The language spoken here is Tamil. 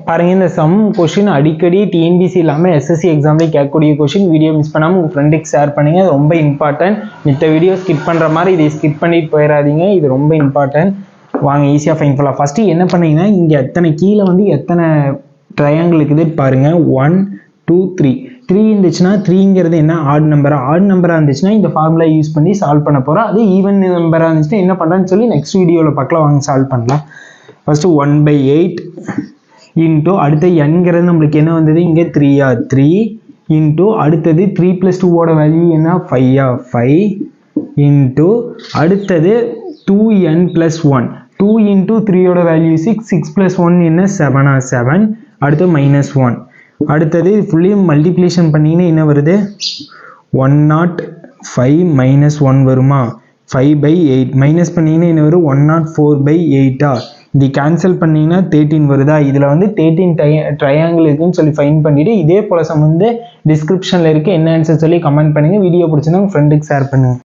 பாருங்க, இந்த சம் கொஷின் அடிக்கடி டிஎன்பிசி இல்லாமல் எஸ்எஸ்சி எக்ஸாம்லேயே கேட்கக்கூடிய கொஷின். வீடியோ மிஸ் பண்ணாமல் உங்கள் ஃப்ரெண்டுக்கு ஷேர் பண்ணுங்கள். ரொம்ப இம்பார்ட்டன்ட். மித்த வீடியோ ஸ்கிப் பண்ணுற மாதிரி இதை ஸ்கிப் பண்ணிட்டு போயிடாதீங்க. இது ரொம்ப இம்பார்ட்டன்ட். வாங்க ஈஸியாக ஃபைன் பண்ணலாம். ஃபஸ்ட்டு என்ன பண்ணீங்கன்னா, இங்கே எத்தனை கீழே வந்து எத்தனை ட்ரையாங்கிள் இருக்குது பாருங்கள். 1 2 3 3 இருந்துச்சுன்னா 3ங்கிறது என்ன, ஆட் நம்பராக. ஆட் நம்பராக இருந்துச்சுன்னா இந்த ஃபார்முலா யூஸ் பண்ணி சால்வ் பண்ண போகிறோம். அது ஈவன் நம்பராக இருந்துச்சுன்னா என்ன பண்ணுறான்னு சொல்லி நெக்ஸ்ட் வீடியோவில் பார்க்கலாம். வாங்க சால்வ் பண்ணலாம். ஃபஸ்ட்டு 1/8 இன்ட்டு அடுத்த என்கிறது நம்மளுக்கு என்ன வந்தது, இங்கே 3 3 இன்ட்டு அடுத்தது 3 + 2ஓட வேல்யூ என்ன, 5 இன்ட்டு அடுத்தது 2n + 1 2 இன்ட்டு 3ஓட வேல்யூ 6 + 1 என்ன, 7 அடுத்து -1. அடுத்தது ஃபுல்லியும் மல்டிப்ளிகேஷன் பண்ணிங்கன்னா என்ன வருது, 105 - 1 வருமா, 5/8 மைனஸ் பண்ணிங்கன்னா என்ன வரும், 104/8. இது கேன்சல் பண்ணிங்கன்னா 13 வருதா. இதில் வந்து 13 ட்ரையாங்கிள் இருக்குன்னு சொல்லி ஃபைன் பண்ணிவிட்டு இதே போல் சம் வந்து டிஸ்கிரிப்ஷனில் இருக்குது. என்ன ஆன்சர் சொல்லி கமெண்ட் பண்ணுங்கள். வீடியோ பிடிச்சிருந்தா உங்கள் ஃப்ரெண்டுக்கு ஷேர் பண்ணுங்கள்.